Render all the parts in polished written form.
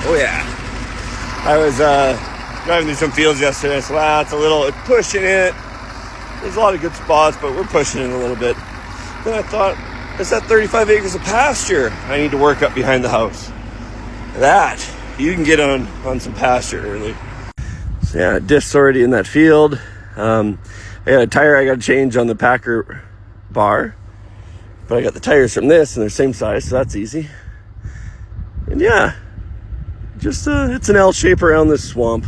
Oh yeah. I was driving through some fields yesterday. I said, it's a little pushing it. There's a lot of good spots, but we're pushing it a little bit. Then I thought, it's that 35 acres of pasture I need to work up behind the house. That, you can get on some pasture early. So yeah, disc's already in that field. I got a tire I got to change on the Packer bar. But I got the tires from this and they're same size, so that's easy. And yeah, just it's an L shape around this swamp.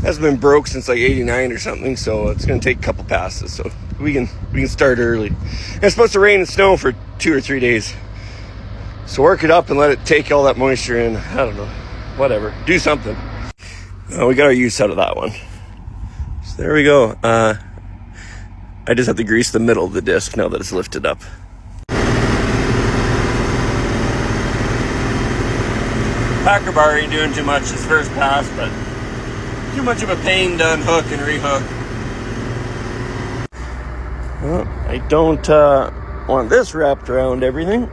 Hasn't been broke since like 89 or something, so it's gonna take a couple passes, so we can start early. And it's supposed to rain and snow for 2 or 3 days. So work it up and let it take all that moisture in. I don't know. Whatever. Do something. We got our use out of that one. So there we go. I just have to grease the middle of the disc now that it's lifted up. Packer bar ain't doing too much this first pass, but too much of a pain to unhook and rehook. Well, I don't want this wrapped around everything.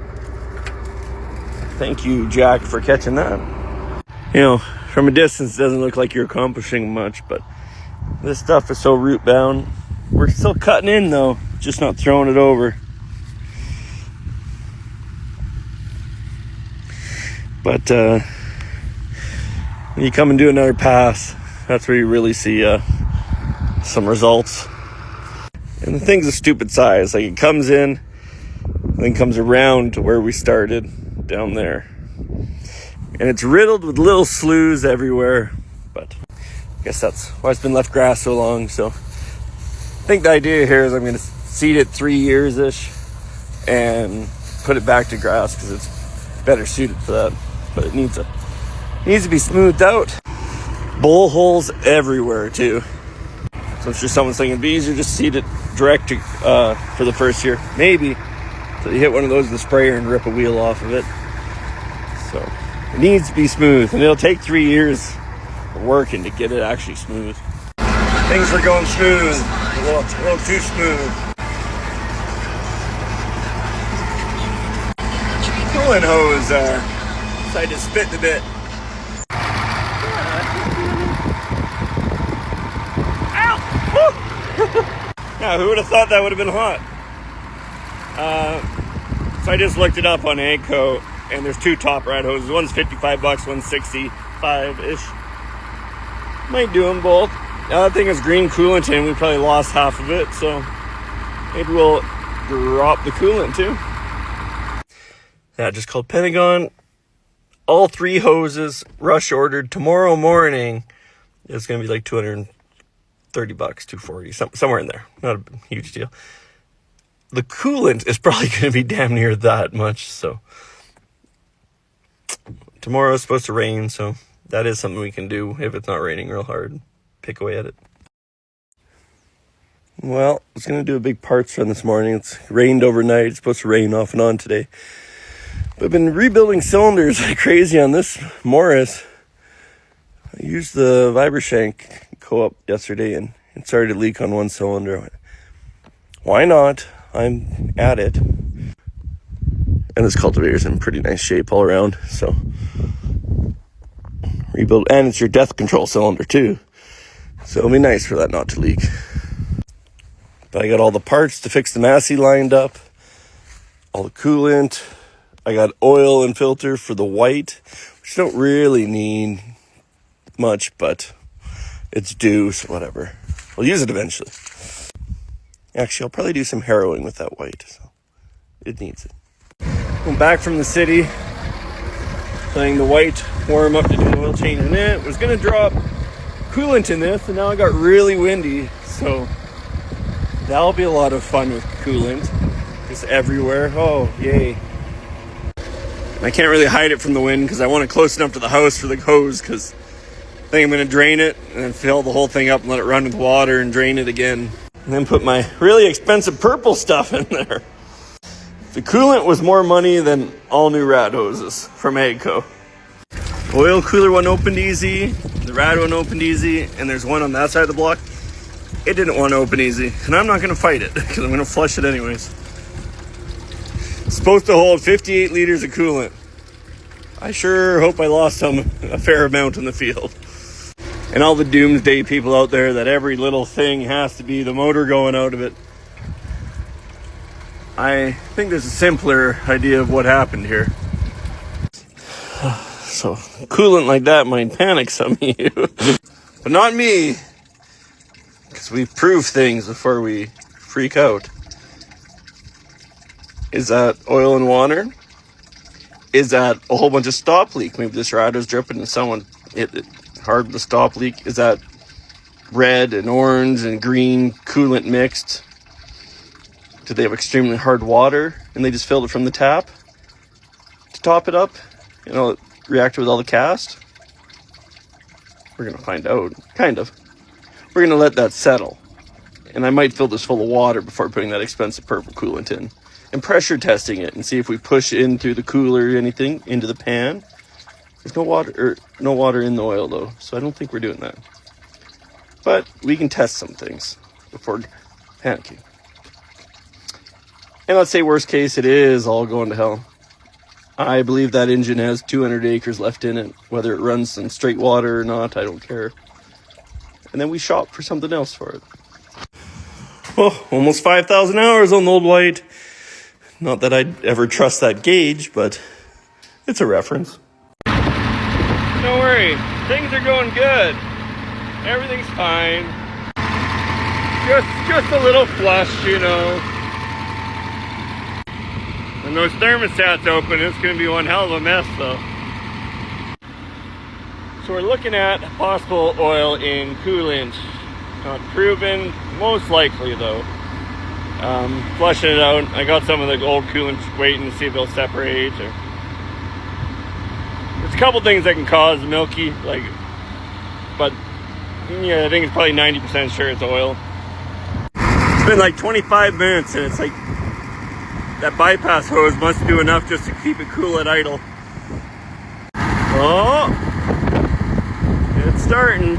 Thank you, Jack, for catching that. You know, from a distance, it doesn't look like you're accomplishing much, but this stuff is so root bound. We're still cutting in though, just not throwing it over. But when you come and do another pass, that's where you really see some results. And the thing's a stupid size. Like it comes in, then comes around to where we started down there. And it's riddled with little sloughs everywhere. But I guess that's why it's been left grass so long. So I think the idea here is I'm going to seed it 3 years-ish and put it back to grass because it's better suited for that. But it needs to be smoothed out. Bowl holes everywhere too. So I'm sure someone's thinking it'd be easier to just seed it direct to, for the first year. Maybe. So you hit one of those with a sprayer and rip a wheel off of it. So it needs to be smooth. And it'll take 3 years of working to get it actually smooth. Things are going smooth. A little too smooth. Coolant hose decided to spit a bit. Ow! Yeah, who would have thought that would have been hot? So I just looked it up on Agco, and there's 2 top rad hoses. One's $55, one's $65-ish. Might do them both. The other thing is green coolant in. We probably lost half of it, so maybe we'll drop the coolant too. Yeah, just called Pentagon. All 3 hoses rush ordered tomorrow morning. It's going to be like $230, $240, somewhere in there. Not a huge deal. The coolant is probably going to be damn near that much. So tomorrow is supposed to rain, so that is something we can do if it's not raining real hard. Pick away at it. Well, I was going to do a big parts run this morning. It's rained overnight. It's supposed to rain off and on today. But I've been rebuilding cylinders like crazy on this Morris. I used the Vibrashank co-op yesterday and it started to leak on one cylinder. I went, why not? I'm at it. And this cultivator's in pretty nice shape all around. So rebuild, and it's your death control cylinder too. So it'll be nice for that not to leak. But I got all the parts to fix the Massey lined up. All the coolant. I got oil and filter for the white, which don't really need much, but it's due, so whatever. I'll use it eventually. Actually, I'll probably do some harrowing with that white, so it needs it. I'm back from the city, letting the white warm up to do the oil change in it. Was going to drop coolant in this, and now it got really windy, so that'll be a lot of fun with coolant. Just everywhere. Oh, yay. I can't really hide it from the wind because I want it close enough to the house for the hose, because I think I'm going to drain it and then fill the whole thing up and let it run with water and drain it again. And then put my really expensive purple stuff in there. The coolant was more money than all new rad hoses from Agco. Oil cooler one opened easy, the rad one opened easy, and there's one on that side of the block. It didn't want to open easy, and I'm not going to fight it because I'm going to flush it anyways. It's supposed to hold 58 liters of coolant. I sure hope I lost a fair amount in the field. And all the doomsday people out there that every little thing has to be the motor going out of it. I think there's a simpler idea of what happened here. So, coolant like that might panic some of you. But not me. Because we prove things before we freak out. Is that oil and water? Is that a whole bunch of stop leak? Maybe this rider's dripping and someone hit it hard with the stop leak. Is that red and orange and green coolant mixed? Did they have extremely hard water and they just filled it from the tap to top it up? You know, reacted with all the cast? We're going to find out. Kind of. We're going to let that settle. And I might fill this full of water before putting that expensive purple coolant in. And pressure testing it and see if we push in through the cooler or anything into the pan. There's no water in the oil though, so I don't think we're doing that. But we can test some things before panicking. And let's say worst case, it is all going to hell. I believe that engine has 200 acres left in it. Whether it runs in straight water or not, I don't care. And then we shop for something else for it. Oh, almost 5,000 hours on the old white. Not that I'd ever trust that gauge, but it's a reference. Don't worry, things are going good. Everything's fine. Just a little flush, you know. When those thermostats open, it's going to be one hell of a mess, though. So we're looking at possible oil in coolant. Not proven, most likely though. Flushing it out. I got some of the old coolant waiting to see if they'll separate. There's a couple things that can cause milky, but yeah, I think it's probably 90% sure it's oil. It's been like 25 minutes and it's like that bypass hose must do enough just to keep it cool at idle. Oh, it's starting.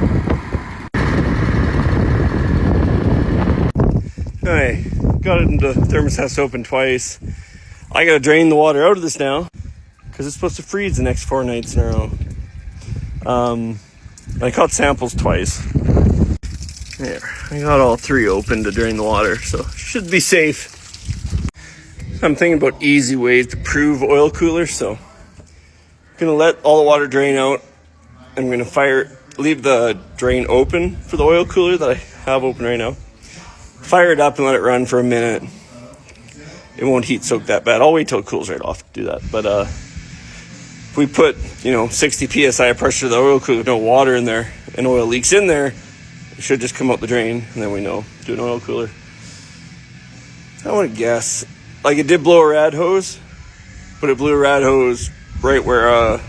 Alright, got it into thermostats open twice. I gotta drain the water out of this now because it's supposed to freeze the next 4 nights in a row. I caught samples twice. There, I got all 3 open to drain the water, so should be safe. I'm thinking about easy ways to prove oil coolers, so I'm gonna let all the water drain out. I'm gonna leave the drain open for the oil cooler that I have open right now. Fire it up and let it run for a minute. It won't heat soak that bad. I'll wait till it cools right off to do that. But if we put, 60 psi of pressure to the oil cooler with no water in there and oil leaks in there, it should just come out the drain and then we know. Do an oil cooler. I want to guess. It did blow a rad hose, but it blew a rad hose right where a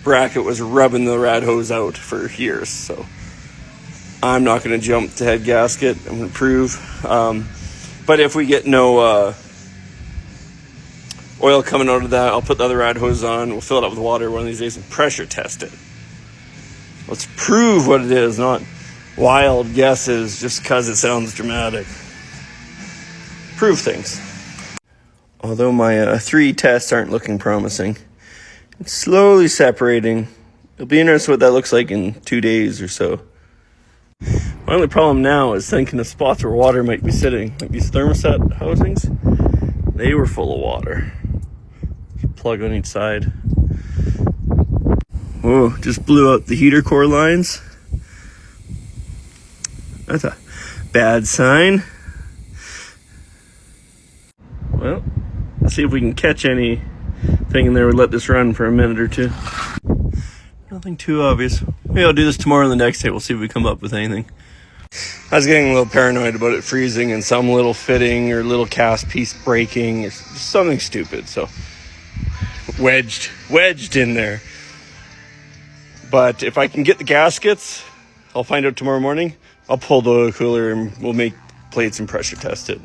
bracket was rubbing the rad hose out for years. So I'm not going to jump to head gasket. I'm going to prove. But if we get no oil coming out of that, I'll put the other rad hose on. We'll fill it up with water one of these days and pressure test it. Let's prove what it is, not wild guesses just because it sounds dramatic. Prove things. Although my 3 tests aren't looking promising, it's slowly separating. It'll be interesting what that looks like in 2 days or so. My only problem now is thinking of spots where water might be sitting. Like these thermostat housings, they were full of water. Plug on each side. Whoa, just blew out the heater core lines. That's a bad sign. Well, let's see if we can catch anything in there. We'll let this run for a minute or 2. Nothing too obvious. Maybe I'll do this tomorrow and the next day. We'll see if we come up with anything. I was getting a little paranoid about it freezing and some little fitting or little cast piece breaking or something stupid. So wedged in there. But if I can get the gaskets, I'll find out tomorrow morning. I'll pull the oil cooler and we'll make plates and pressure test it.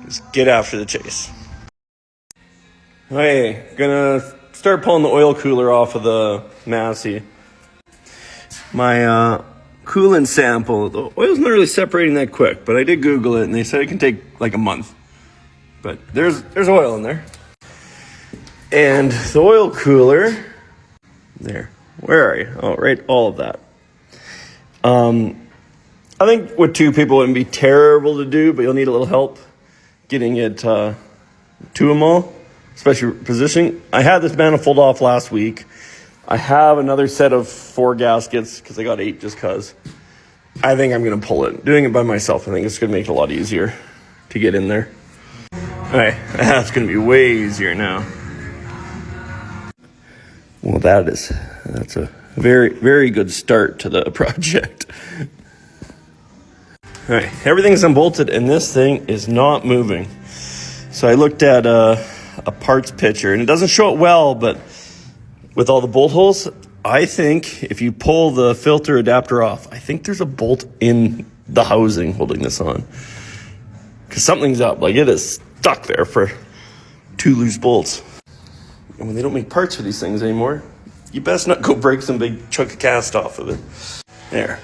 Just get after the chase. Okay, gonna start pulling the oil cooler off of the Massey. My coolant sample, the oil's not really separating that quick, but I did Google it and they said it can take like a month. But there's oil in there. And the oil cooler There. Where are you? Oh, right, all of that. I think with two people it wouldn't be terrible to do, but you'll need a little help getting it to them all, especially positioning. I had this manifold off last week. I have another set of 4 gaskets because I got 8 just because. I think I'm going to pull it. Doing it by myself, I think it's going to make it a lot easier to get in there. All right, that's going to be way easier now. Well, that's a very, very good start to the project. All right, everything's unbolted and this thing is not moving. So I looked at a parts picture and it doesn't show it well, but with all the bolt holes, I think if you pull the filter adapter off, I think there's a bolt in the housing holding this on. Because something's up, like it is stuck there for 2 loose bolts. And when they don't make parts for these things anymore, you best not go break some big chunk of cast off of it. There,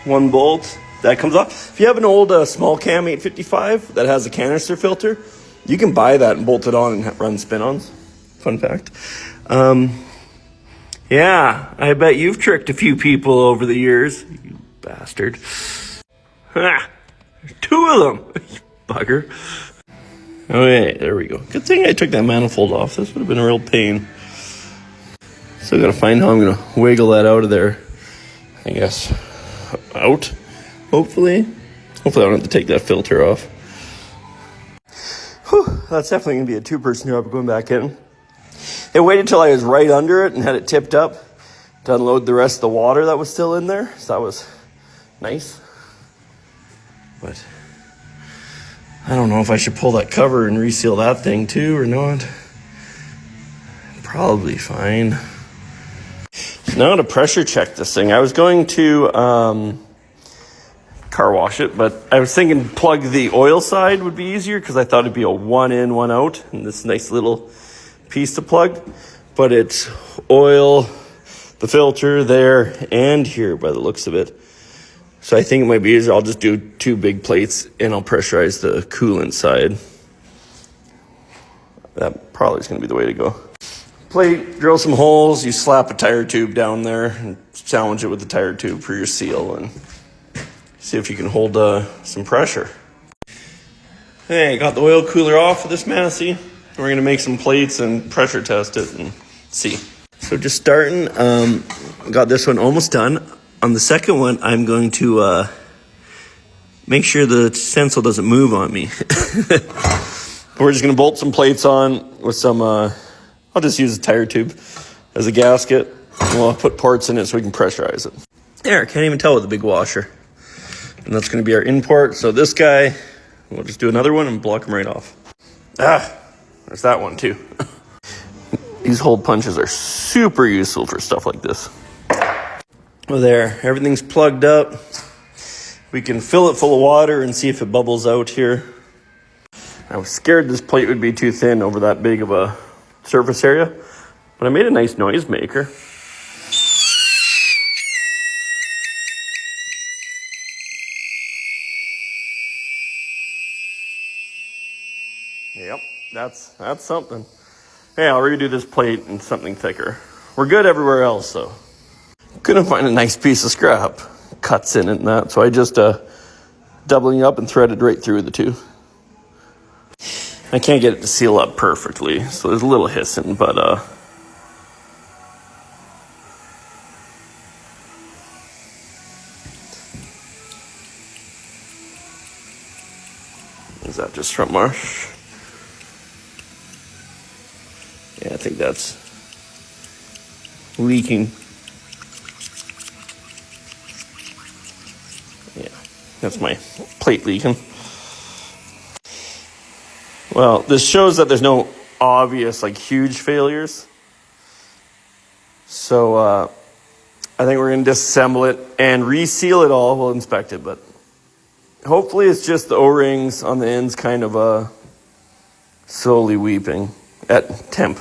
1 bolt, that comes off. If you have an old small cam 855 that has a canister filter, you can buy that and bolt it on and run spin-ons. Fun fact. Yeah, I bet you've tricked a few people over the years, you bastard. Ha! 2 of them, you bugger. Okay, there we go. Good thing I took that manifold off. This would have been a real pain. Still gotta find how I'm gonna wiggle that out of there. I guess out. Hopefully I don't have to take that filter off. Whew, that's definitely gonna be a 2-person job going back in. I waited till I was right under it and had it tipped up to unload the rest of the water that was still in there. So that was nice. But I don't know if I should pull that cover and reseal that thing too or not. Probably fine. So now to pressure check this thing. I was going to car wash it, but I was thinking plug the oil side would be easier because I thought it'd be a 1 in, 1 out, and this nice little piece to plug. But it's oil, the filter there and here by the looks of it. So I think it might be easier. I'll just do 2 big plates and I'll pressurize the coolant side. That probably is going to be the way to go. Plate, drill some holes. You slap a tire tube down there and challenge it with the tire tube for your seal and see if you can hold some pressure. Hey, got the oil cooler off of this Massey. We're going to make some plates and pressure test it and see. So just starting, got this one almost done. On the second one, I'm going to make sure the stencil doesn't move on me. We're just going to bolt some plates on with some, I'll just use a tire tube as a gasket. And we'll put parts in it so we can pressurize it. There, can't even tell with the big washer. And that's going to be our import. So this guy, we'll just do another one and block him right off. There's that one too. These hole punches are super useful for stuff like this. Well, there, everything's plugged up. We can fill it full of water and see if it bubbles out here. I was scared this plate would be too thin over that big of a surface area, but I made a nice noise maker. Yep, that's something. Hey, I'll redo this plate in something thicker. We're good everywhere else, though. Couldn't find a nice piece of scrap. Cuts in it and that, so I just doubling up and threaded right through the 2. I can't get it to seal up perfectly, so there's a little hissing, but is that just front marsh? Yeah, I think that's leaking. Yeah, that's my plate leaking. Well, this shows that there's no obvious, huge failures. So I think we're going to disassemble it and reseal it all. We'll inspect it, but hopefully it's just the O-rings on the ends kind of slowly weeping at temp.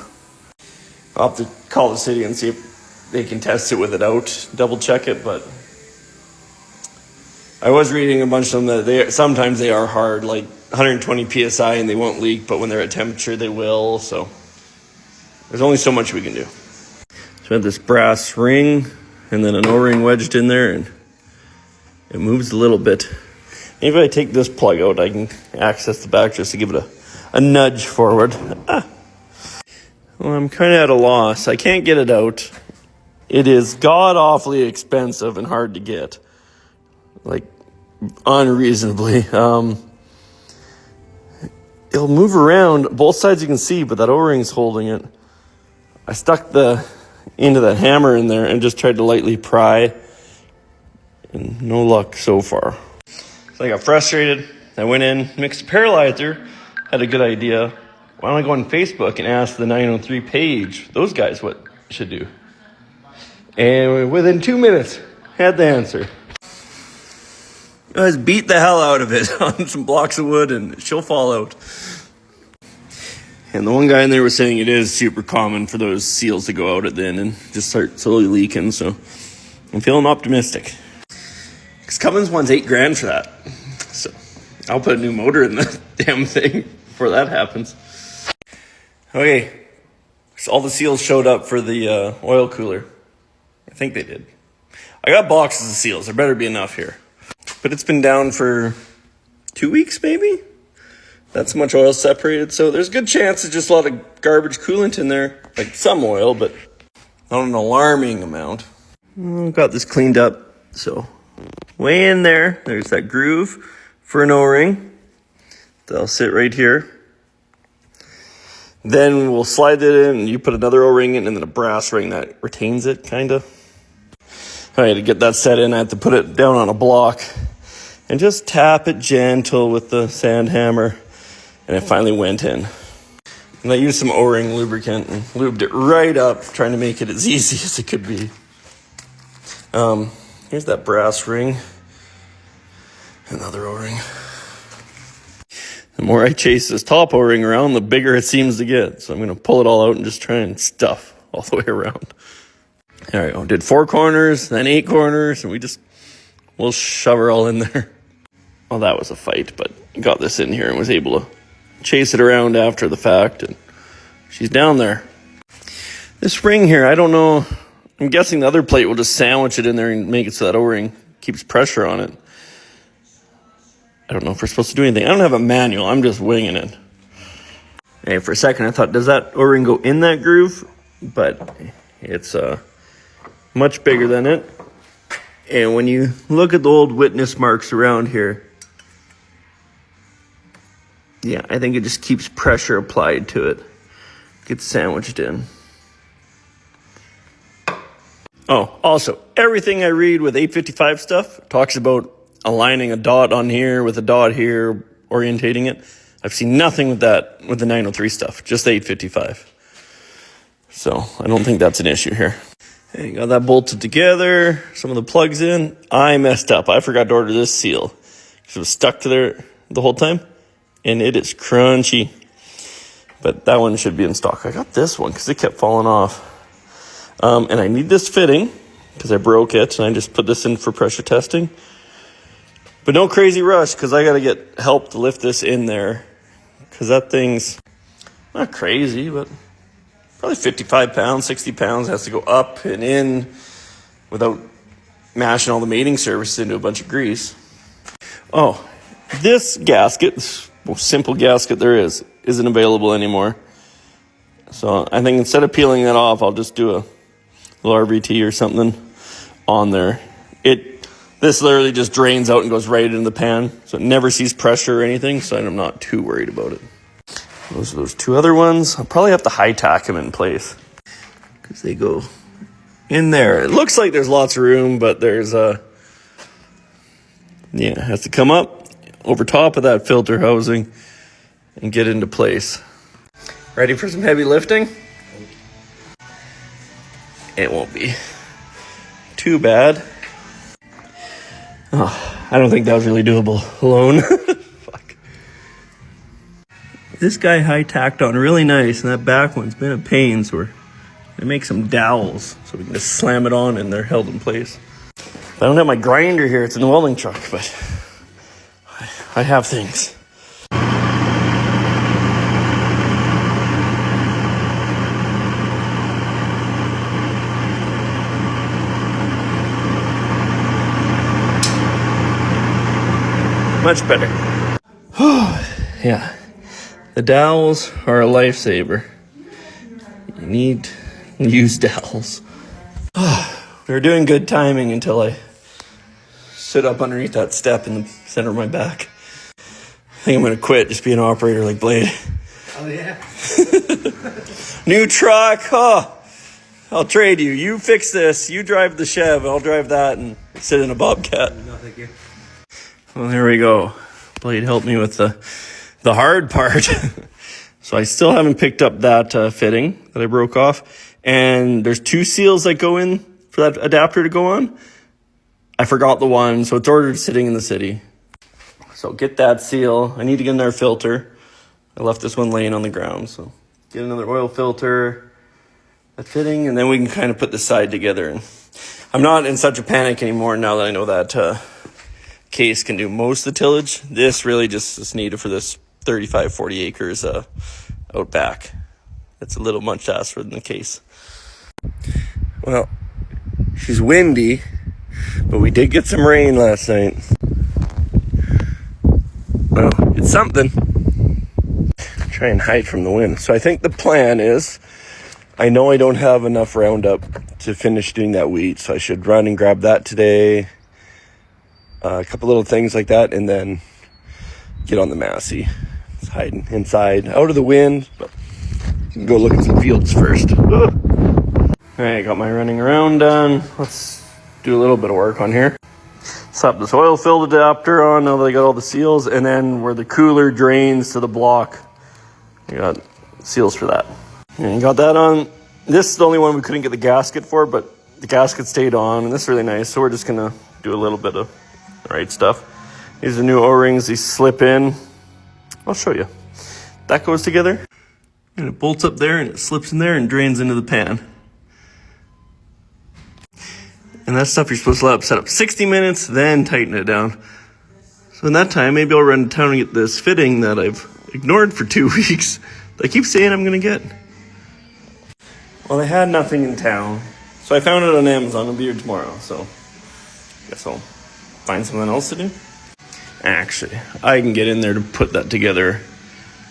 I'll have to call the city and see if they can test it with it out, double check it, but I was reading a bunch of them that sometimes they are hard, like 120 PSI and they won't leak, but when they're at temperature they will, so there's only so much we can do. So I have this brass ring and then an O-ring wedged in there, and it moves a little bit. Maybe if I take this plug out, I can access the back just to give it a nudge forward. Well, I'm kind of at a loss. I can't get it out. It is god-awfully expensive and hard to get. Like, unreasonably. It'll move around. Both sides you can see, but that O-ring's holding it. I stuck the end of that hammer in there and just tried to lightly pry. And no luck so far. So I got frustrated. I went in, mixed a paralyzer. Had a good idea. Why don't I go on Facebook and ask the 903 page, those guys, what should do? And within 2 minutes, had the answer. I just beat the hell out of it on some blocks of wood, and she'll fall out. And the one guy in there was saying it is super common for those seals to go out at the end and just start slowly leaking. So I'm feeling optimistic. Because Cummins wants $8,000 for that. So I'll put a new motor in the damn thing before that happens. Okay, so all the seals showed up for the oil cooler. I think they did. I got boxes of seals. There better be enough here. But it's been down for 2 weeks, maybe? That's much oil separated. So there's a good chance there's just a lot of garbage coolant in there. Like some oil, but not an alarming amount. Got this cleaned up. So way in there, there's that groove for an O-ring. They'll sit right here. Then we'll slide it in, and you put another O-ring in, and then a brass ring that retains it, kind of. All right, to get that set in, I have to put it down on a block and just tap it gentle with the sand hammer, and it finally went in. And I used some O-ring lubricant and lubed it right up, trying to make it as easy as it could be. Here's that brass ring. Another O-ring. The more I chase this top O-ring around, the bigger it seems to get. So I'm going to pull it all out and just try and stuff all the way around. All right, I did 4 corners, then 8 corners, and we'll shove her all in there. Well, that was a fight, but got this in here and was able to chase it around after the fact, and she's down there. This ring here, I don't know. I'm guessing the other plate will just sandwich it in there and make it so that O-ring keeps pressure on it. I don't know if we're supposed to do anything. I don't have a manual. I'm just winging it. Hey, for a second, I thought, does that O-ring go in that groove? But it's much bigger than it. And when you look at the old witness marks around here, yeah, I think it just keeps pressure applied to it. Gets sandwiched in. Oh, also, everything I read with 855 stuff talks about aligning a dot on here with a dot here, orientating it. I've seen nothing with that with the 903 stuff, just the 855. So I don't think that's an issue here. Hey, got that bolted together, some of the plugs in. I messed up. I forgot to order this seal because it was stuck to there the whole time, and it is crunchy. But that one should be in stock. I got this one because it kept falling off. And I need this fitting because I broke it, and I just put this in for pressure testing. But no crazy rush because I got to get help to lift this in there because that thing's not crazy, but probably 55 pounds, 60 pounds. Has to go up and in without mashing all the mating surfaces into a bunch of grease. Oh, this gasket, this most simple gasket there is, isn't available anymore. So I think instead of peeling that off, I'll just do a little RVT or something on there. This literally just drains out and goes right into the pan, so it never sees pressure or anything, so I'm not too worried about it. Those are those 2 other ones. I'll probably have to high tack them in place because they go in there. It looks like there's lots of room, but there's it has to come up over top of that filter housing and get into place. Ready for some heavy lifting? It won't be too bad. Oh, I don't think that was really doable alone. Fuck. This guy high-tacked on really nice, and that back one's been a pain, so we're going to make some dowels so we can just slam it on and they're held in place. I don't have my grinder here. It's in the welding truck, but I have things. Much better. Yeah. The dowels are a lifesaver. You need to use dowels. We were doing good timing until I stood up underneath that step in the center of my back. I think I'm going to quit, just be an operator like Blade. Oh, yeah. New truck. Oh, I'll trade you. You fix this. You drive the Chev. I'll drive that and sit in a Bobcat. No, thank you. Well, there we go. Blade helped me with the hard part. So I still haven't picked up that fitting that I broke off. And there's 2 seals that go in for that adapter to go on. I forgot the one, so it's ordered sitting in the city. So get that seal. I need to get another filter. I left this one laying on the ground, so get another oil filter, that fitting, and then we can kind of put the side together. And I'm not in such a panic anymore now that I know that case can do most of the tillage. This really just is needed for this 35, 40 acres out back. It's a little much to ask for in the case. Well, she's windy, but we did get some rain last night. Well, it's something. Try and hide from the wind. So I think the plan is, I know I don't have enough Roundup to finish doing that wheat, so I should run and grab that today. A couple little things like that, and then get on the Massey. It's hiding inside, out of the wind, but go look at some fields first. All right, got my running around done. Let's do a little bit of work on here. Slap this oil-filled adapter on now that I got all the seals, and then where the cooler drains to the block, I got seals for that. And got that on. This is the only one we couldn't get the gasket for, but the gasket stayed on, and this is really nice. So we're just gonna do a little bit of the right stuff. These are new O-rings. These slip in. I'll show you. That goes together, and it bolts up there, and it slips in there and drains into the pan. And that stuff you're supposed to let set up 60 minutes, then tighten it down. So in that time, maybe I'll run to town and get this fitting that I've ignored for 2 weeks that I keep saying I'm going to get. Well, they had nothing in town, so I found it on Amazon. It'll be here tomorrow, so I guess I'll find something else to do. Actually, I can get in there to put that together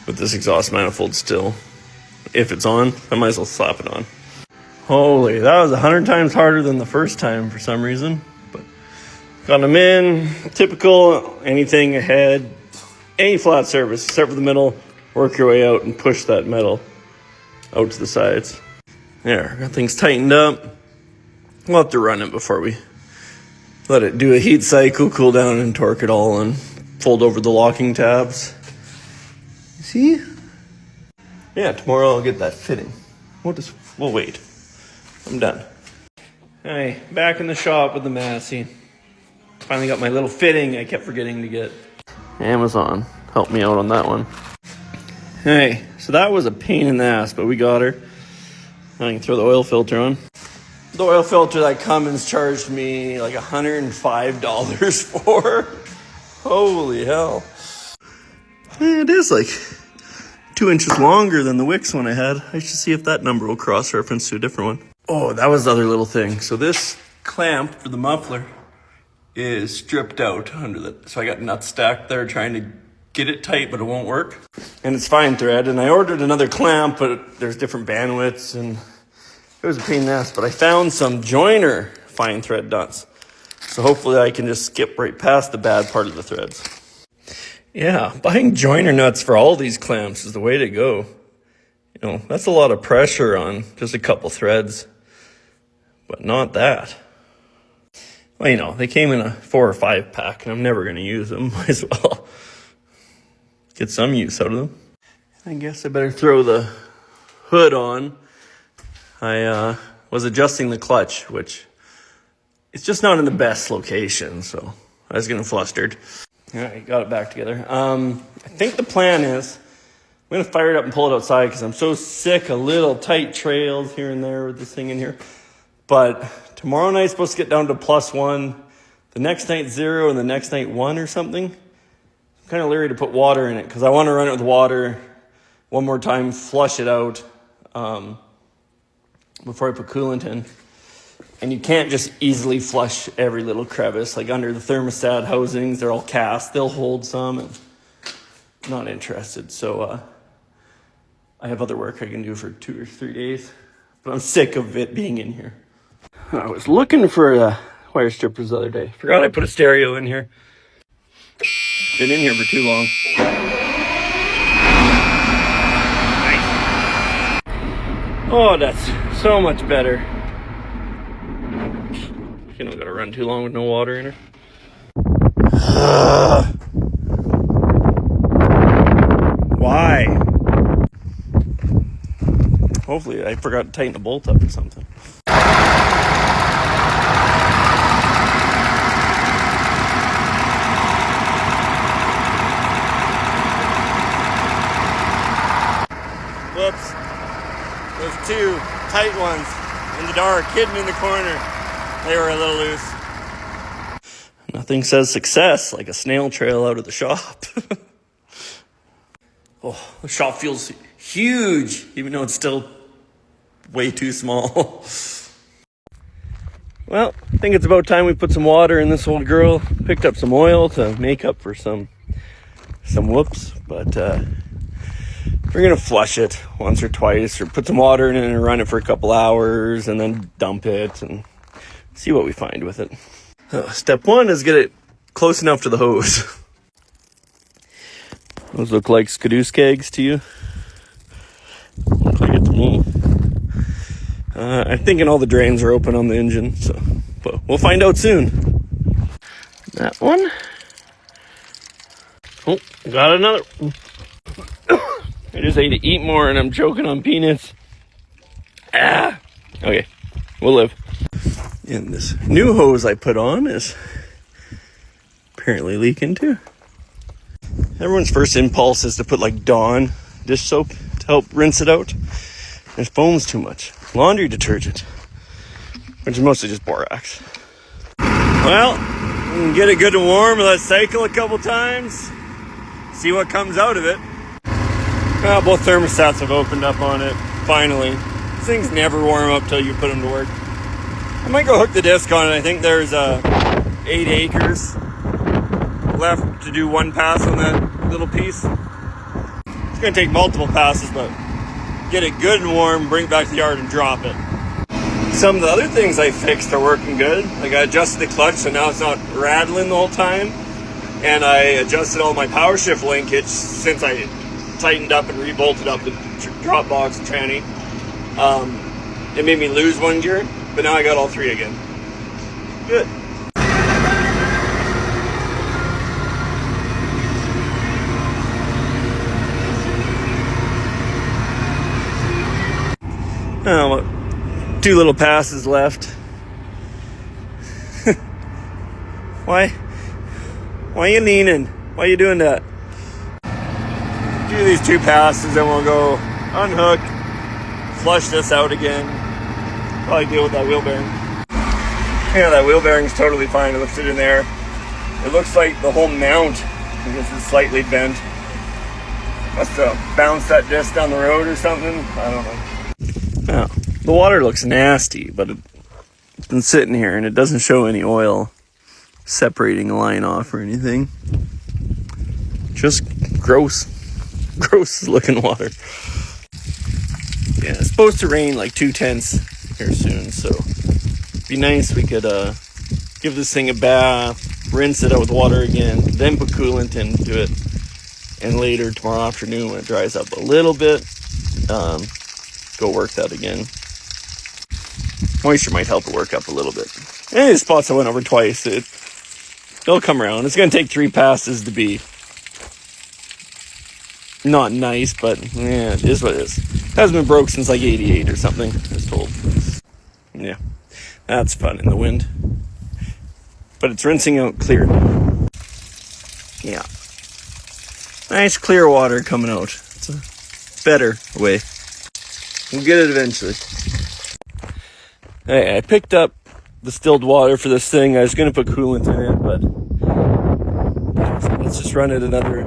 with this exhaust manifold still. If it's on, I might as well slap it on. Holy, that was 100 times harder than the first time for some reason. But got them in, typical, anything ahead, any flat surface except for the middle, work your way out and push that metal out to the sides. There, got things tightened up. We'll have to run it before we let it do a heat cycle, cool down, and torque it all and fold over the locking tabs. See? Yeah, tomorrow I'll get that fitting. We'll wait. I'm done. Hey, back in the shop with the Massey. Finally got my little fitting I kept forgetting to get. Amazon helped me out on that one. Hey, so that was a pain in the ass, but we got her. Now I can throw the oil filter on. The oil filter that Cummins charged me like $105 for. Holy hell. It is like 2 inches longer than the Wix one I had. I should see if that number will cross-reference to a different one. Oh, that was the other little thing. So this clamp for the muffler is stripped out under the, so I got nuts stacked there trying to get it tight, but it won't work. And it's fine thread, and I ordered another clamp, but there's different bandwidths, and it was a pain in the ass, but I found some joiner fine thread nuts. So hopefully I can just skip right past the bad part of the threads. Yeah, buying joiner nuts for all these clamps is the way to go. You know, that's a lot of pressure on just a couple threads, but not that. Well, you know, they came in a 4 or 5 pack, and I'm never going to use them. Might as well get some use out of them. I guess I better throw the hood on. I was adjusting the clutch, which it's just not in the best location, so I was getting flustered. All right, got it back together. I think the plan is I'm going to fire it up and pull it outside because I'm so sick of little tight trails here and there with this thing in here. But tomorrow night's supposed to get down to +1. The next night 0 and the next night 1 or something. I'm kind of leery to put water in it because I want to run it with water one more time, flush it out before I put coolant in. And you can't just easily flush every little crevice. Like under the thermostat housings, they're all cast. They'll hold some, and not interested. So I have other work I can do for 2 or 3 days, but I'm sick of it being in here. I was looking for wire strippers the other day. Forgot I put a stereo in here. Been in here for too long. Nice. Oh, that's so much better. You don't gotta run too long with no water in her. Why? Hopefully I forgot to tighten the bolt up or something. Whoops. Those 2 tight ones in the dark, hidden in the corner. They were a little loose. Nothing says success like a snail trail out of the shop. Oh, the shop feels huge, even though it's still way too small. Well, I think it's about time we put some water in this old girl. Picked up some oil to make up for some whoops, but we're gonna flush it once or twice, or put some water in it and run it for a couple hours, and then dump it and see what we find with it. Step 1 is get it close enough to the hose. Those look like skidoo kegs to you? Look like it to me. I'm thinking all the drains are open on the engine, but we'll find out soon. That one. Oh, got another. I just ate to eat more and I'm choking on peanuts. Okay, we'll live. And this new hose I put on is apparently leaking too. Everyone's first impulse is to put like Dawn dish soap to help rinse it out. There's foam's too much. Laundry detergent, which is mostly just borax. Well, we can get it good and warm and let's cycle a couple times. See what comes out of it. Well, both thermostats have opened up on it, finally. These things never warm up till you put them to work. I might go hook the disc on it. I think there's 8 acres left to do 1 pass on that little piece. It's gonna take multiple passes, but get it good and warm, bring it back to the yard and drop it. Some of the other things I fixed are working good. Like I adjusted the clutch so now it's not rattling the whole time. And I adjusted all my power shift linkage since I tightened up and rebolted up the drop box tranny. It made me lose 1 gear, but now I got all 3 again. Good. Oh, 2 little passes left. Why are you leaning? Why are you doing that? Do these 2 passes, then we'll go unhook, flush this out again. Probably deal with that wheel bearing. Yeah, that wheel bearing's totally fine. I lifted it in there. It looks like the whole mount, I guess, is slightly bent. Must have bounced that disc down the road or something. I don't know. Now, the water looks nasty, but it's been sitting here and it doesn't show any oil separating a line off or anything. Just gross looking water. Yeah, it's supposed to rain like 2/10 here soon, so it'd be nice if we could give this thing a bath, rinse it out with water again, then put coolant into it, and later tomorrow afternoon when it dries up a little bit, go work that again. Moisture might help it work up a little bit. And the spots I went over twice, they'll come around. It's going to take 3 passes to be not nice, but yeah, it is what it is. It hasn't been broke since like 88 or something, I was told. Yeah, that's fun in the wind. But it's rinsing out clear. Yeah. Nice clear water coming out. It's a better way. We'll get it eventually. Hey, I picked up distilled water for this thing. I was going to put coolant in it, but let's just run it another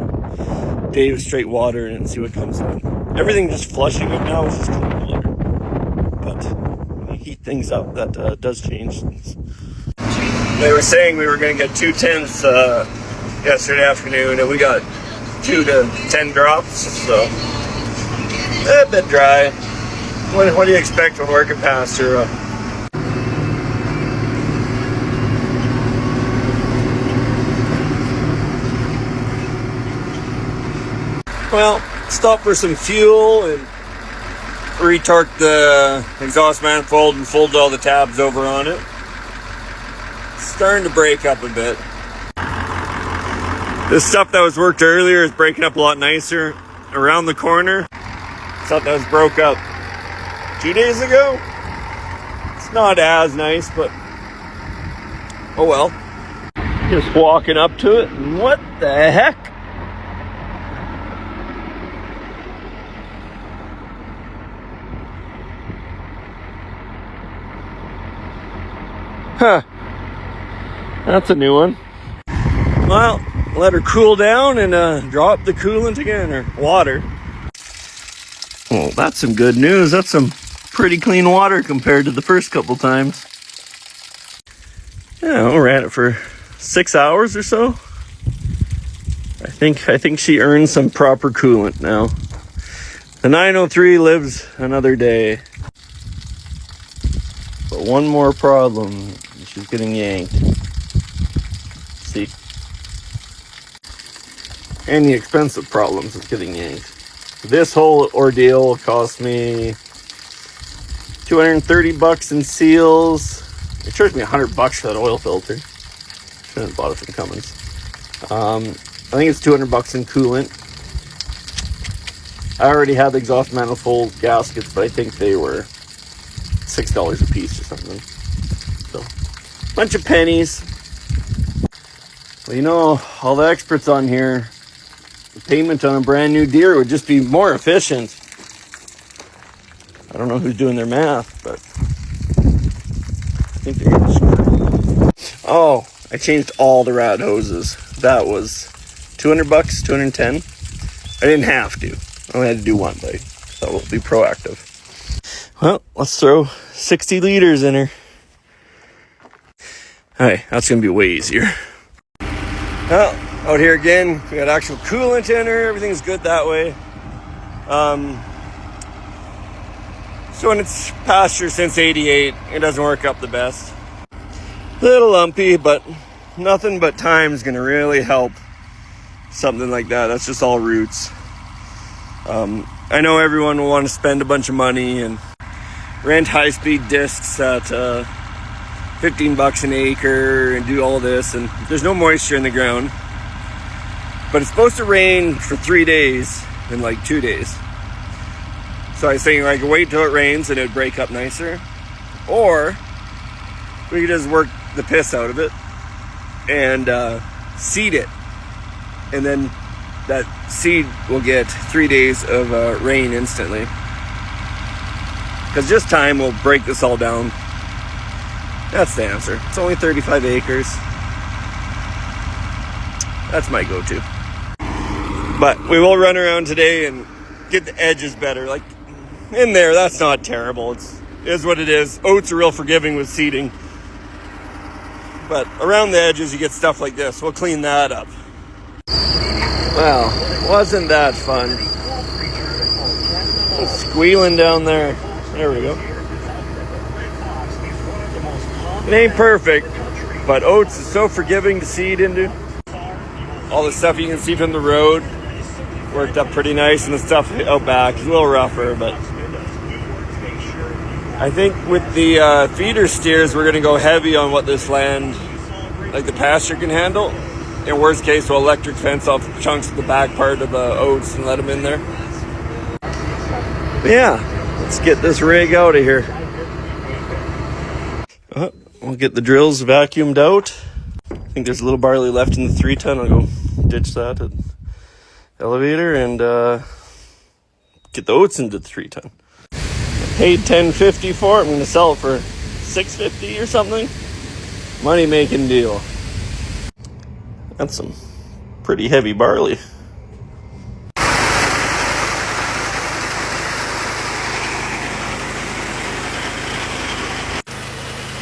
day of straight water and see what comes out. Everything just flushing up now is just cold water. But when you heat things up. That does change things. They were saying we were going to get 2 tenths yesterday afternoon, and we got 2 to 10 drops, so a bit dry. What do you expect when working pasture? Well, stop for some fuel and retorque the exhaust manifold and fold all the tabs over on it. It's starting to break up a bit. This stuff that was worked earlier is breaking up a lot nicer. Around the corner, stuff that was broke up 2 days ago. It's not as nice, but oh well. Just walking up to it, and what the heck? Huh. That's a new one. Well, let her cool down and drop the coolant again, or water. Well, that's some good news. That's some pretty clean water compared to the first couple times. Yeah, we ran it for 6 hours or so. I think she earned some proper coolant now. The 903 lives another day. But one more problem. She's getting yanked. See? Any expensive problems with getting yanked. This whole ordeal cost me $230 in seals. It charged me $100 for that oil filter. Shouldn't have bought it from Cummins. I think it's $200 in coolant. I already had the exhaust manifold gaskets, but I think they were $6 a piece or something. So, bunch of pennies. Well, you know, all the experts on here, the payment on a brand new Deere would just be more efficient. I don't know who's doing their math, but I think they're getting screwed. Oh, I changed all the rad hoses. That was $200, $210. I didn't have to. I only had to do one, but so we'll be proactive. Well, let's throw 60 liters in her. Hey, that's going to be way easier. Well, out here again, we got actual coolant in her. Everything's good that way. So when it's pasture since 88, it doesn't work up the best. Little lumpy, but nothing but time is going to really help something like that. That's just all roots. I know everyone will want to spend a bunch of money and rent high-speed discs at $15 an acre and do all this, and there's no moisture in the ground. But it's supposed to rain for 3 days in like 2 days. So I was thinking I could wait till it rains and it'd break up nicer. Or we could just work the piss out of it and seed it. And then that seed will get 3 days of rain instantly. Because just time will break this all down. That's the answer. It's only 35 acres. That's my go-to. But we will run around today and get the edges better. Like in there, that's not terrible. It is what it is. Oats are real forgiving with seeding. But around the edges, you get stuff like this. We'll clean that up. Well, wasn't that fun? Squealing down there. There we go. It ain't perfect, but oats is so forgiving to seed into. All the stuff you can see from the road worked up pretty nice, and the stuff out back is a little rougher, but I think with the feeder steers, we're going to go heavy on what this land, like the pasture, can handle. In worst case, we'll electric fence off chunks of the back part of the oats and let them in there. But yeah, let's get this rig out of here. We'll get the drills vacuumed out. I think there's a little barley left in the 3-ton. I'll go ditch that at elevator and get the oats into the 3-ton. I paid $10.50 for it. I'm going to sell it for $6.50 or something. Money making deal. That's some pretty heavy barley.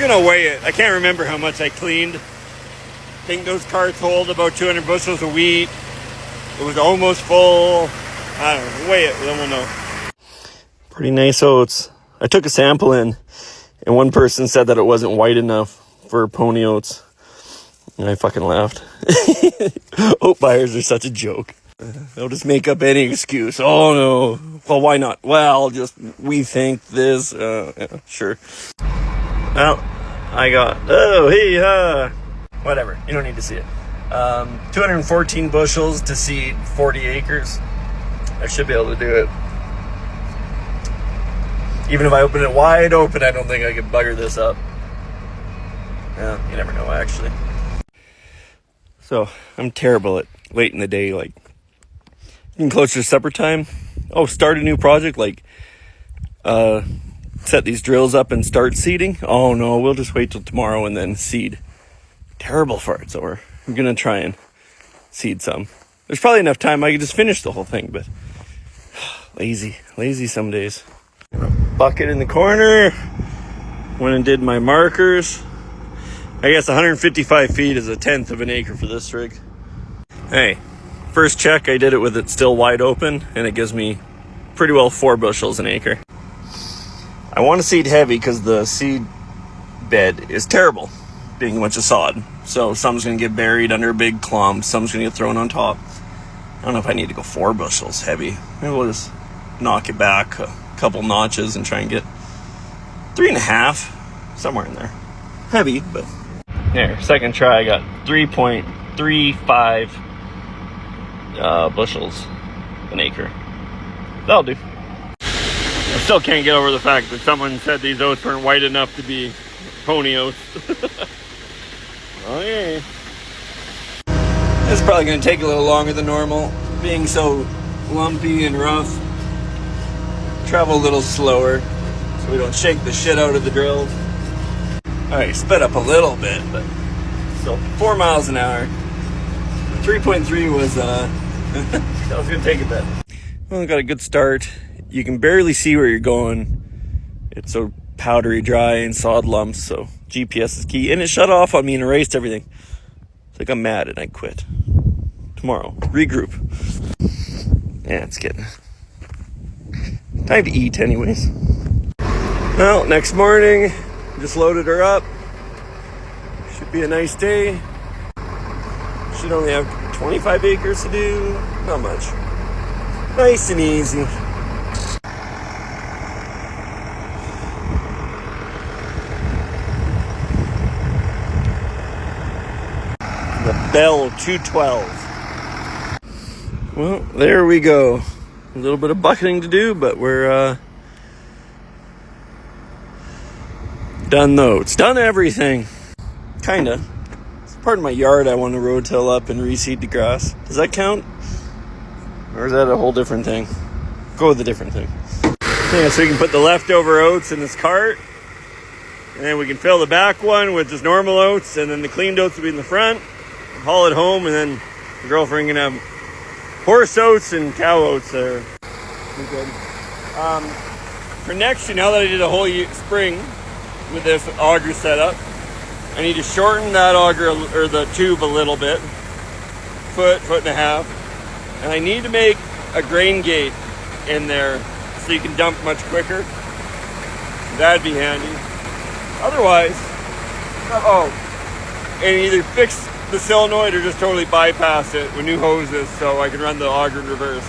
gonna weigh it. I can't remember how much I cleaned. I think those carts hold about 200 bushels of wheat. It was almost full. I don't know. Weigh it, then we'll know. Pretty nice oats. I took a sample in, and one person said that it wasn't white enough for pony oats. And I fucking laughed. Oat buyers are such a joke. They'll just make up any excuse. Oh no. Well, why not? Well, we think this. Yeah, sure. Well, I got, whatever. You don't need to see it. 214 bushels to seed 40 acres. I should be able to do it. Even if I open it wide open, I don't think I can bugger this up. Yeah, you never know, actually. So, I'm terrible at late in the day, like, getting closer to supper time. Oh, start a new project, like, set these drills up and start seeding. Oh no, we'll just wait till tomorrow and then seed. Terrible for it, so I'm gonna try and seed some. There's probably enough time I could just finish the whole thing, but lazy some days. Bucket in the corner. Went and did my markers. I guess 155 feet is 1/10 of an acre for this rig. Hey, first check, I did it with it still wide open, and it gives me pretty well 4 bushels an acre. I want to seed heavy because the seed bed is terrible, being a bunch of sod. So some's going to get buried under a big clump, some's going to get thrown on top. I don't know if I need to go 4 bushels heavy. Maybe we'll just knock it back a couple notches and try and get 3.5, somewhere in there. Heavy, but there. Second try, I got 3.35 bushels an acre. That'll do. I still can't get over the fact that someone said these oats weren't white enough to be pony oats. Okay. This is probably going to take a little longer than normal, being so lumpy and rough. Travel a little slower so we don't shake the shit out of the drills. Alright, sped up a little bit, but still 4 miles an hour. 3.3 was, that was going to take a bit. Well, I got a good start. You can barely see where you're going. It's so powdery dry and sod lumps, so GPS is key. And it shut off on me and erased everything. It's like I'm mad and I quit. Tomorrow, regroup. Yeah, it's getting time to eat anyways. Well, next morning, just loaded her up. Should be a nice day. Should only have 25 acres to do. Not much. Nice and easy. The Bell 212. Well, there we go. A little bit of bucketing to do, but we're done though. It's done everything. Kinda. It's part of my yard I want to roadkill up and reseed the grass. Does that count? Or is that a whole different thing? Go with a different thing. Yeah, so we can put the leftover oats in this cart. And then we can fill the back one with just normal oats. And then the cleaned oats will be in the front. Haul it home, and then the girlfriend can have horse oats and cow oats there. Good. For next year, now that I did a whole spring with this auger setup, I need to shorten that auger or the tube a little bit, foot and a half, and I need to make a grain gate in there so you can dump much quicker. That'd be handy. Otherwise, and either fix the solenoid or just totally bypass it with new hoses so I can run the auger in reverse.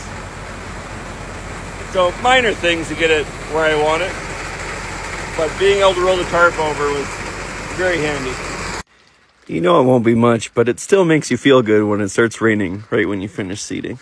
So minor things to get it where I want it, but being able to roll the tarp over was very handy. You know it won't be much, but it still makes you feel good when it starts raining right when you finish seeding.